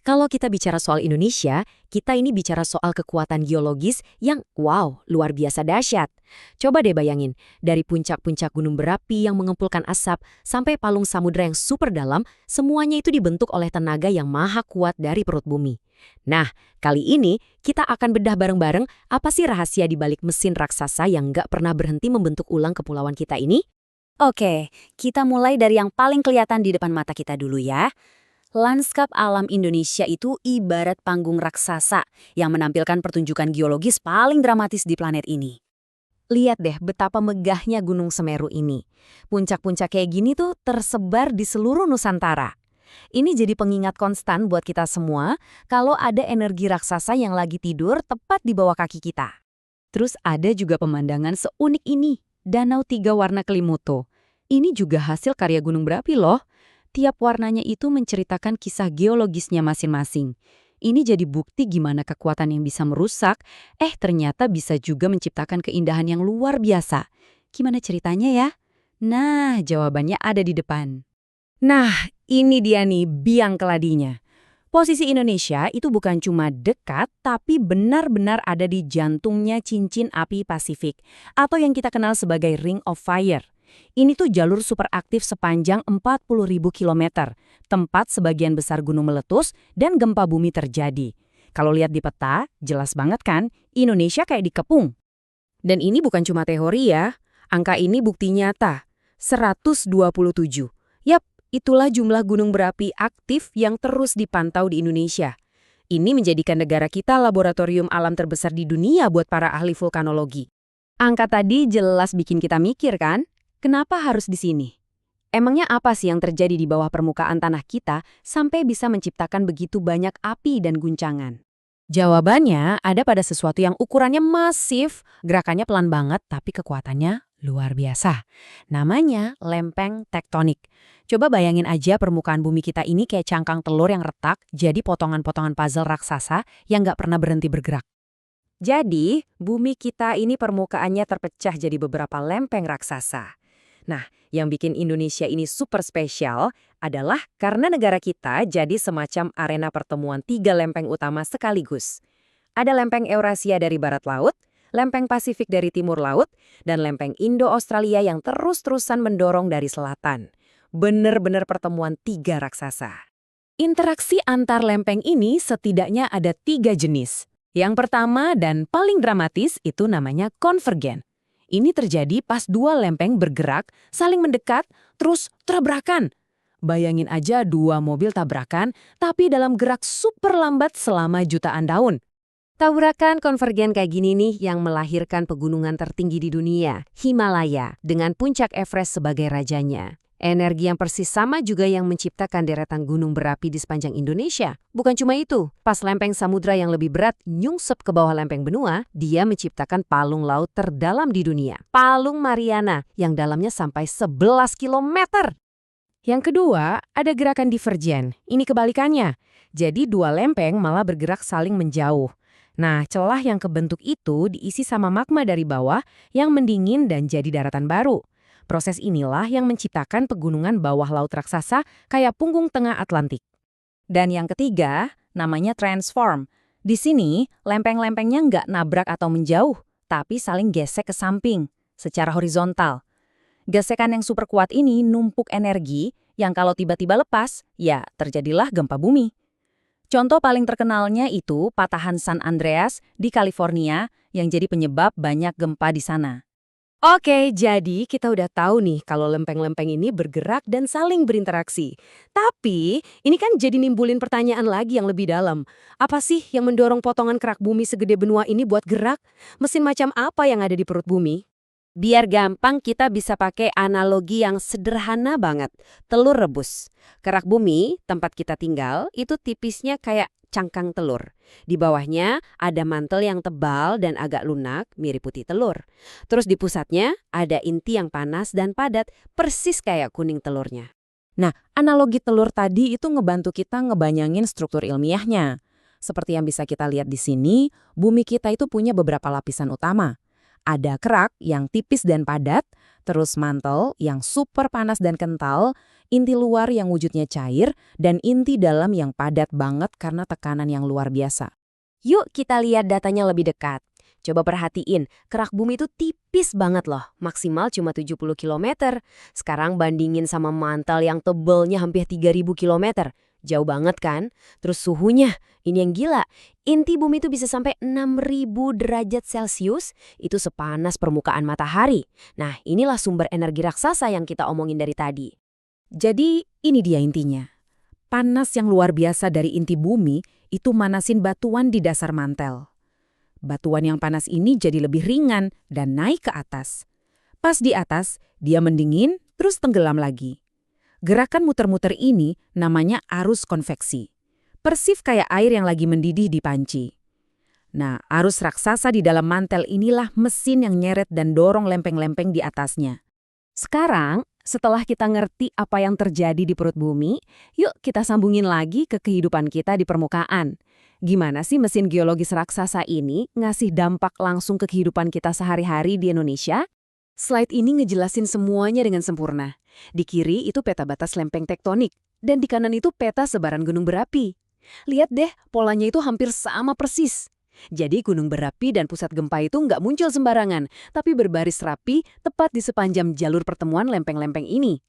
Kalau kita bicara soal Indonesia, kita ini bicara soal kekuatan geologis yang wow, luar biasa dahsyat. Coba deh bayangin, dari puncak-puncak gunung berapi yang mengepulkan asap sampai palung samudera yang super dalam, semuanya itu dibentuk oleh tenaga yang maha kuat dari perut bumi. Nah, kali ini kita akan bedah bareng-bareng apa sih rahasia di balik mesin raksasa yang nggak pernah berhenti membentuk ulang kepulauan kita ini? Oke, kita mulai dari yang paling kelihatan di depan mata kita dulu ya. Lanskap alam Indonesia itu ibarat panggung raksasa yang menampilkan pertunjukan geologis paling dramatis di planet ini. Lihat deh betapa megahnya Gunung Semeru ini. Puncak-puncak kayak gini tuh tersebar di seluruh Nusantara. Ini jadi pengingat konstan buat kita semua kalau ada energi raksasa yang lagi tidur tepat di bawah kaki kita. Terus ada juga pemandangan seunik ini, Danau Tiga Warna Kelimutu. Ini juga hasil karya gunung berapi loh. Tiap warnanya itu menceritakan kisah geologisnya masing-masing. Ini jadi bukti gimana kekuatan yang bisa merusak, ternyata bisa juga menciptakan keindahan yang luar biasa. Gimana ceritanya ya? Nah, jawabannya ada di depan. Nah, ini dia nih biang keladinya. Posisi Indonesia itu bukan cuma dekat, tapi benar-benar ada di jantungnya cincin api Pasifik, atau yang kita kenal sebagai Ring of Fire. Ini tuh jalur super aktif sepanjang 40.000 kilometer, tempat sebagian besar gunung meletus dan gempa bumi terjadi. Kalau lihat di peta, jelas banget kan, Indonesia kayak dikepung. Dan ini bukan cuma teori ya, angka ini bukti nyata, 127. Yap, itulah jumlah gunung berapi aktif yang terus dipantau di Indonesia. Ini menjadikan negara kita laboratorium alam terbesar di dunia buat para ahli vulkanologi. Angka tadi jelas bikin kita mikir kan? Kenapa harus di sini? Emangnya apa sih yang terjadi di bawah permukaan tanah kita sampai bisa menciptakan begitu banyak api dan guncangan? Jawabannya ada pada sesuatu yang ukurannya masif, gerakannya pelan banget tapi kekuatannya luar biasa. Namanya lempeng tektonik. Coba bayangin aja permukaan bumi kita ini kayak cangkang telur yang retak jadi potongan-potongan puzzle raksasa yang nggak pernah berhenti bergerak. Jadi, bumi kita ini permukaannya terpecah jadi beberapa lempeng raksasa. Nah, yang bikin Indonesia ini super spesial adalah karena negara kita jadi semacam arena pertemuan 3 lempeng utama sekaligus. Ada lempeng Eurasia dari barat laut, lempeng Pasifik dari timur laut, dan lempeng Indo-Australia yang terus-terusan mendorong dari selatan. Bener-bener pertemuan 3 raksasa. Interaksi antar lempeng ini setidaknya ada 3 jenis. Yang pertama dan paling dramatis itu namanya konvergen. Ini terjadi pas 2 lempeng bergerak, saling mendekat, terus tabrakan. Bayangin aja 2 mobil tabrakan, tapi dalam gerak super lambat selama jutaan tahun. Tabrakan konvergen kayak gini nih yang melahirkan pegunungan tertinggi di dunia, Himalaya, dengan puncak Everest sebagai rajanya. Energi yang persis sama juga yang menciptakan deretan gunung berapi di sepanjang Indonesia. Bukan cuma itu, pas lempeng samudra yang lebih berat nyungsep ke bawah lempeng benua, dia menciptakan palung laut terdalam di dunia. Palung Mariana yang dalamnya sampai 11 kilometer. Yang kedua, ada gerakan divergen. Ini kebalikannya. Jadi 2 lempeng malah bergerak saling menjauh. Nah, celah yang kebentuk itu diisi sama magma dari bawah yang mendingin dan jadi daratan baru. Proses inilah yang menciptakan pegunungan bawah laut raksasa kayak punggung tengah Atlantik. Dan yang ketiga, namanya transform. Di sini, lempeng-lempengnya nggak nabrak atau menjauh, tapi saling gesek ke samping, secara horizontal. Gesekan yang super kuat ini numpuk energi yang kalau tiba-tiba lepas, ya terjadilah gempa bumi. Contoh paling terkenalnya itu patahan San Andreas di California yang jadi penyebab banyak gempa di sana. Oke, jadi kita udah tahu nih kalau lempeng-lempeng ini bergerak dan saling berinteraksi. Tapi, ini kan jadi nimbulin pertanyaan lagi yang lebih dalam. Apa sih yang mendorong potongan kerak bumi segede benua ini buat gerak? Mesin macam apa yang ada di perut bumi? Biar gampang kita bisa pakai analogi yang sederhana banget. Telur rebus. Kerak bumi, tempat kita tinggal, itu tipisnya kayak cangkang telur. Di bawahnya ada mantel yang tebal dan agak lunak, mirip putih telur. Terus di pusatnya ada inti yang panas dan padat, persis kayak kuning telurnya. Nah, analogi telur tadi itu ngebantu kita ngebayangin struktur ilmiahnya. Seperti yang bisa kita lihat di sini, bumi kita itu punya beberapa lapisan utama. Ada kerak yang tipis dan padat, terus mantel yang super panas dan kental, inti luar yang wujudnya cair, dan inti dalam yang padat banget karena tekanan yang luar biasa. Yuk kita lihat datanya lebih dekat. Coba perhatiin, kerak bumi itu tipis banget loh, maksimal cuma 70 km. Sekarang bandingin sama mantel yang tebalnya hampir 3000 km. Jauh banget kan? Terus suhunya, ini yang gila. Inti bumi itu bisa sampai 6000 derajat Celcius, itu sepanas permukaan matahari. Nah, inilah sumber energi raksasa yang kita omongin dari tadi. Jadi ini dia intinya. Panas yang luar biasa dari inti bumi itu manasin batuan di dasar mantel. Batuan yang panas ini jadi lebih ringan dan naik ke atas. Pas di atas, dia mendingin terus tenggelam lagi. Gerakan muter-muter ini namanya arus konveksi. Persis kayak air yang lagi mendidih di panci. Nah, arus raksasa di dalam mantel inilah mesin yang nyeret dan dorong lempeng-lempeng di atasnya. Sekarang, setelah kita ngerti apa yang terjadi di perut bumi, yuk kita sambungin lagi ke kehidupan kita di permukaan. Gimana sih mesin geologis raksasa ini ngasih dampak langsung ke kehidupan kita sehari-hari di Indonesia? Slide ini ngejelasin semuanya dengan sempurna. Di kiri itu peta batas lempeng tektonik, dan di kanan itu peta sebaran gunung berapi. Lihat deh, polanya itu hampir sama persis. Jadi gunung berapi dan pusat gempa itu nggak muncul sembarangan, tapi berbaris rapi tepat di sepanjang jalur pertemuan lempeng-lempeng ini.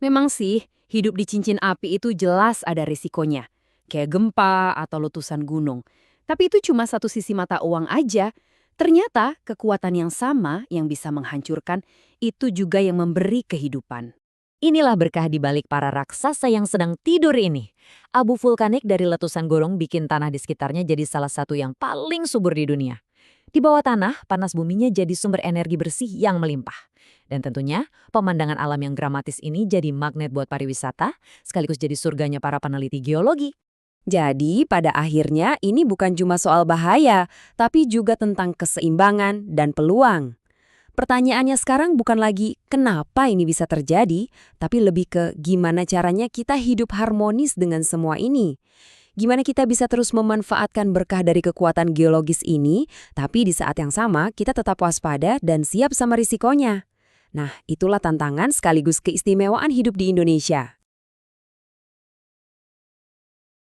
Memang sih, hidup di cincin api itu jelas ada risikonya, kayak gempa atau letusan gunung. Tapi itu cuma satu sisi mata uang aja. Ternyata kekuatan yang sama yang bisa menghancurkan itu juga yang memberi kehidupan. Inilah berkah di balik para raksasa yang sedang tidur ini. Abu vulkanik dari letusan gunung bikin tanah di sekitarnya jadi salah satu yang paling subur di dunia. Di bawah tanah, panas buminya jadi sumber energi bersih yang melimpah. Dan tentunya, pemandangan alam yang dramatis ini jadi magnet buat pariwisata, sekaligus jadi surganya para peneliti geologi. Jadi, pada akhirnya ini bukan cuma soal bahaya, tapi juga tentang keseimbangan dan peluang. Pertanyaannya sekarang bukan lagi kenapa ini bisa terjadi, tapi lebih ke gimana caranya kita hidup harmonis dengan semua ini. Gimana kita bisa terus memanfaatkan berkah dari kekuatan geologis ini, tapi di saat yang sama kita tetap waspada dan siap sama risikonya. Nah, itulah tantangan sekaligus keistimewaan hidup di Indonesia.